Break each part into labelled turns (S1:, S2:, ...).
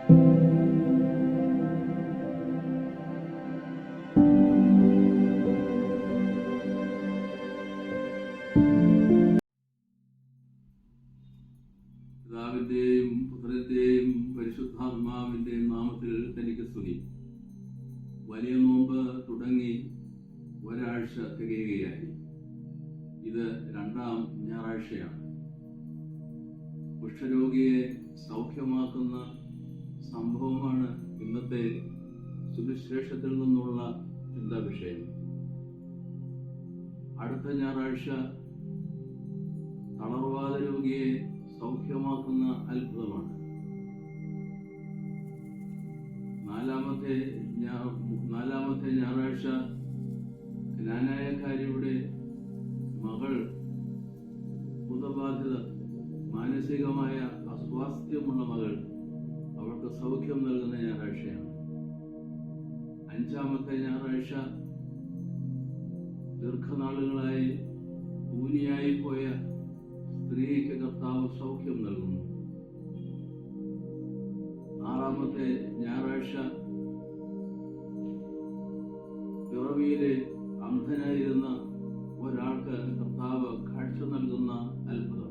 S1: പിതാവിന്റെയും പുത്രന്റെയും പരിശുദ്ധാത്മാവിന്റെയും നാമത്തിൽ തനിക്ക് സ്തുതി. വലിയ നോമ്പ് തുടങ്ങി ഒരാഴ്ച തികയുകയായി. ഇത് 2ാം ഞായറാഴ്ചയാണ്. കുഷ്ഠരോഗിയെ സൗഖ്യമാക്കുന്ന സംഭവമാണ് ഇന്നത്തെ സുവിശേഷത്തിൽ നിന്നുള്ള ചിന്താവിഷയം. അടുത്ത ഞായറാഴ്ച തളർവാദ രോഗിയെ സൗഖ്യമാക്കുന്ന അത്ഭുതമാണ്. 4ാമത്തെ ഞായറാഴ്ച ജ്ഞാനായക്കാരിയുടെ മകൾ ഭൂതബാധിത, മാനസികമായ അസ്വാസ്ഥ്യമുള്ള മകൾ, അവർക്ക് സൗഖ്യം നൽകുന്ന ഞായറാഴ്ചയാണ്. 5ാമത്തെ ഞായറാഴ്ച ദീർഘനാളുകളായി ഊനിയായി പോയ സ്ത്രീക്ക് കർത്താവ് സൗഖ്യം നൽകുന്നു. 6ാമത്തെ ഞായറാഴ്ച പിറവിയിലെ അന്ധനായിരുന്ന ഒരാൾക്ക് കർത്താവ് കാഴ്ച നൽകുന്ന അത്ഭുതം.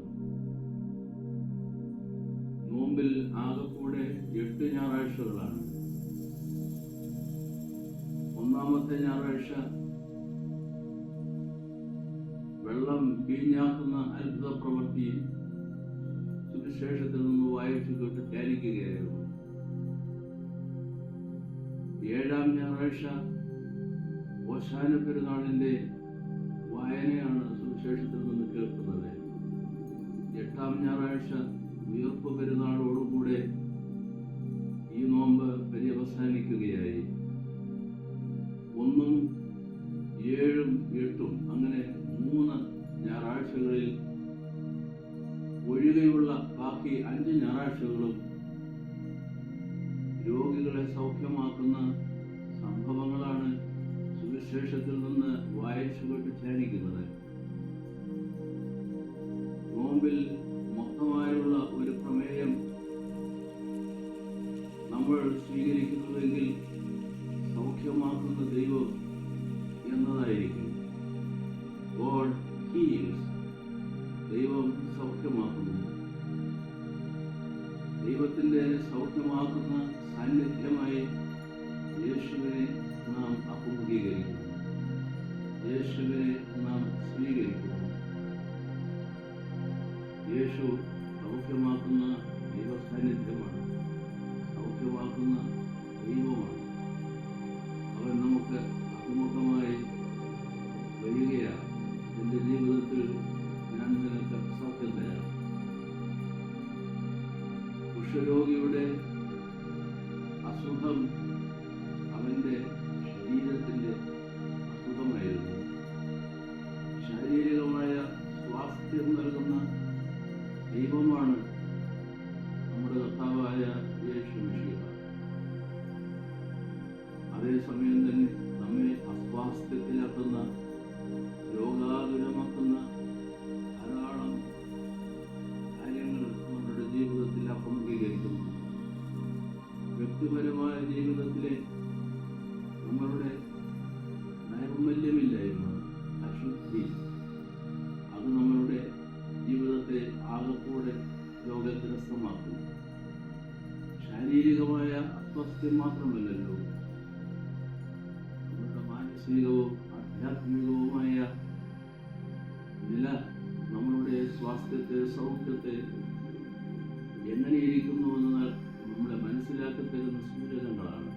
S1: നോമ്പിൽ ആകെക്കൂടെ 8 ഞായറാഴ്ചകളാണ്. 1ാമത്തെ ഞായറാഴ്ച വെള്ളം വീഞ്ഞാക്കുന്ന അത്ഭുത പ്രവൃത്തി സുവിശേഷത്തിൽ നിന്ന് വായിച്ചു കേട്ട് ധ്യാനിക്കുകയായിരുന്നു. 7ാം ഞായറാഴ്ച ഓശാന പെരുന്നാളിന്റെ വായനയാണ് സുവിശേഷത്തിൽ നിന്ന് കേൾക്കുന്നത്. 8ാം ഞായറാഴ്ച ഉയർപ്പ് പെരുന്നാളോടുകൂടെ ഈ നോമ്പ് പര്യവസാനിക്കുകയായി. 1ഉം 7ഉം 8ഉം അങ്ങനെ 3 ഞായറാഴ്ചകളിൽ ഒഴികെയുള്ള ബാക്കി 5 ഞായറാഴ്ചകളും രോഗികളെ സൗഖ്യമാക്കുന്ന സംഭവങ്ങളാണ് സുവിശേഷത്തിൽ നിന്ന് വായിച്ചു കേട്ട് ധ്യാനിക്കുന്നത്. നോമ്പിൽ മൊത്തമായുള്ള ഒരു പ്രമേയം നമ്മൾ സ്വീകരിക്കുന്നുവെങ്കിൽ സൗഖ്യമാക്കുന്ന ദൈവം എന്നതായിരിക്കും. God heals. ദൈവം സൗഖ്യമാക്കുന്നു. ദൈവത്തിന്റെ സൗഖ്യമാക്കുന്ന സാന്നിധ്യമായി യേശുവിനെ നാം അഭിമുഖീകരിക്കുന്നു. യേശുവിനെ നാം സ്വീകരിക്കുന്നു. യേശു സൗഖ്യമാക്കുന്ന ദൈവ സാന്നിധ്യമാണ്, സൗഖ്യമാക്കുന്ന ദൈവമാണ്. അവൻ നമുക്ക് അഭിമുഖമായി വരികയാണ്. എൻ്റെ ജീവിതത്തിൽ ഞാൻ നിനക്ക് സൗഖ്യം തരാം. കുഷ്ഠരോഗിയുടെ അസുഖം അവൻ്റെ ശരീരത്തിൻ്റെ അസുഖമായിരുന്നു. ശാരീരികമായ സ്വാസ്ഥ്യം നൽകുന്ന ദൈവമാണ് നമ്മുടെ കർത്താവായ യേശു മിശിഹ. അതേസമയം തന്നെ നമ്മെ അസ്വാസ്ഥ്യത്തിലാക്കുന്ന, രോഗാതുരമാക്കുന്ന ധാരാളം കാര്യങ്ങൾ നമ്മുടെ ജീവിതത്തിൽ അഭിമുഖീകരിക്കുന്നു. വ്യക്തിപരമായ ജീവിതത്തിലെ നമ്മളുടെ നൈർമല്യമില്ലായ്മ, അശുദ്ധി, അത് നമ്മളുടെ ജീവിതത്തെ ആകെക്കൂടെ രോഗഗ്രസ്തമാക്കുന്നു. ശാരീരികമായ അസ്വസ്ഥ്യം മാത്രമല്ലല്ലോ, നമ്മുടെ മാനസികവും ആധ്യാത്മികവുമായ നില നമ്മളുടെ സ്വാസ്ഥ്യത്തെ, സൗഖ്യത്തെ എങ്ങനെയിരിക്കുന്നു എന്ന് നമ്മളെ മനസ്സിലാക്കി തരുന്ന സൂചകങ്ങളാണ്.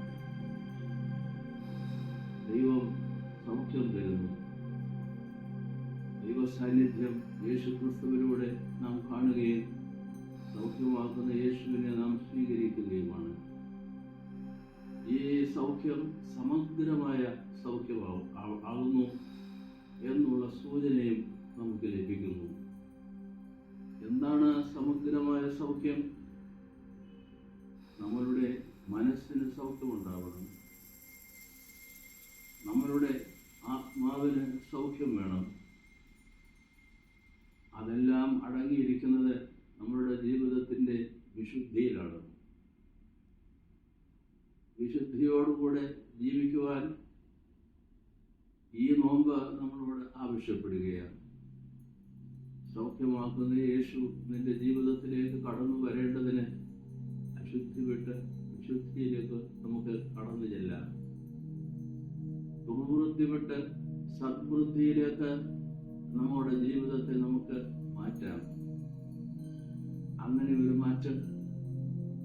S1: ദൈവം സൗഖ്യം തരുന്നു. ദൈവ സാന്നിധ്യം യേശുക്രിസ്തുവിലൂടെ നാം കാണുകയും സൗഖ്യമാക്കുന്ന യേശുവിനെ നാം സ്വീകരിക്കുകയുമാണ്. ഈ സൗഖ്യം സമഗ്രമായ സൗഖ്യമാകുന്നു എന്നുള്ള സൂചനയും നമുക്ക് ലഭിക്കുന്നു. എന്താണ് സമഗ്രമായ സൗഖ്യം? നമ്മളുടെ മനസ്സിന് സൗഖ്യമുണ്ടാവണം, നമ്മളുടെ ആത്മാവിന് സൗഖ്യം വേണം. അതെല്ലാം അടങ്ങിയിരിക്കുന്നത് നമ്മളുടെ ജീവിതത്തിൻ്റെ വിശുദ്ധിയിലാണ്. കൂടെ ജീവിക്കുവാൻ ഈ നോമ്പ് നമ്മളോട് ആവശ്യപ്പെടുകയാണ്. സൗഖ്യമാക്കുന്ന യേശു നിന്റെ ജീവിതത്തിലേക്ക് കടന്നു വരേണ്ടതിന് അശുദ്ധി വിട്ട് വിശുദ്ധിയിലേക്ക് നമുക്ക് കടന്നു ചെല്ലാം. ദുർവൃത്തി വിട്ട് സദ്വൃത്തിയിലേക്ക് നമ്മുടെ ജീവിതത്തെ നമുക്ക് മാറ്റാം. അങ്ങനെ ഒരു മാറ്റം,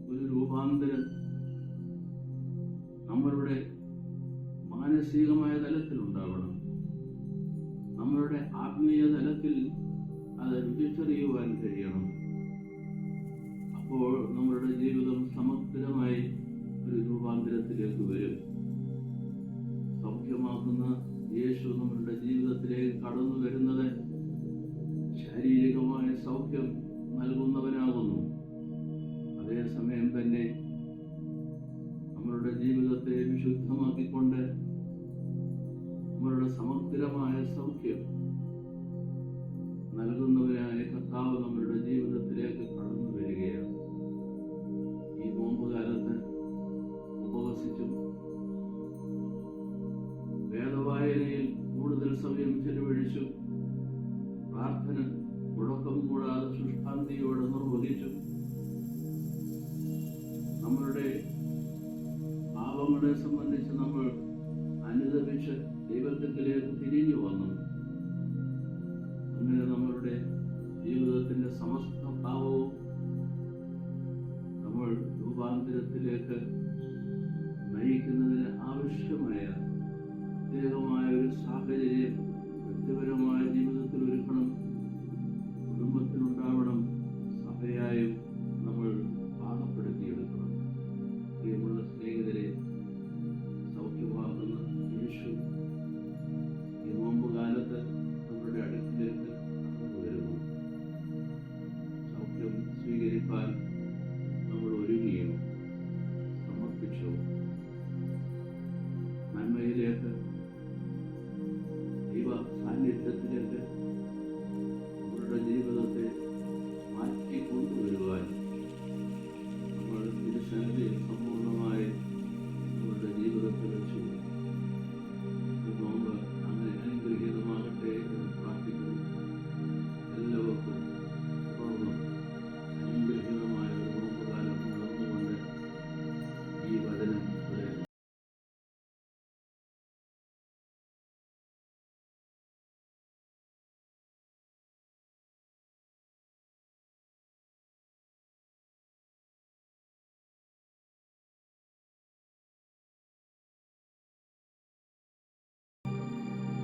S1: ഒരു രൂപാന്തരം നമ്മളുടെ മാനസികമായ തലത്തിൽ ഉണ്ടാവണം. നമ്മളുടെ ആത്മീയ തലത്തിൽ അത് രുചിച്ചറിയുവാൻ കഴിയണം. അപ്പോൾ നമ്മളുടെ ജീവിതം സമഗ്രമായി ഒരു രൂപാന്തരത്തിലേക്ക് വരും. സൗഖ്യമാക്കുന്ന യേശു നമ്മളുടെ ജീവിതത്തിലേക്ക് കടന്നു വരുന്നത് ശാരീരികമായ സൗഖ്യം നൽകുന്നവനാകുന്നു. അതേസമയം തന്നെ നമ്മളുടെ ജീവിതത്തെ വിശുദ്ധമാക്കിക്കൊണ്ട് നമ്മളുടെ സമഗ്രമായ സൗഖ്യം നൽകുന്നവനായ കർത്താവ് നമ്മളുടെ ജീവിതത്തിലേക്ക് കടന്നു വരികയാണ്. ഈ നോമ്പുകാലത്ത് ഉപവസിച്ചും വേദവായനയിൽ കൂടുതൽ സമയം ചെലവഴിച്ചും പ്രാർത്ഥന മുടക്കം കൂടാതെ ശുഷ്കാന്തിയോടെ നിർവഹിച്ചും നമ്മളുടെ പാപങ്ങളെ സംബന്ധിച്ച് നമ്മൾ അനുദപിച്ച് ദൈവത്തിലേക്ക് തിരിഞ്ഞു വന്നു. അങ്ങനെ നമ്മളുടെ ജീവിതത്തിന്റെ സമസ്ത ഭാവവും നമ്മൾ രൂപാന്തരത്തിലേക്ക് നയിക്കുന്നതിന് ആവശ്യമായ പ്രത്യേകമായ ഒരു സാഹചര്യം വ്യക്തിപരമായ ജീവിതത്തിൽ ഒരുക്കണം, കുടുംബത്തിനുണ്ടാവണം, സഭയായും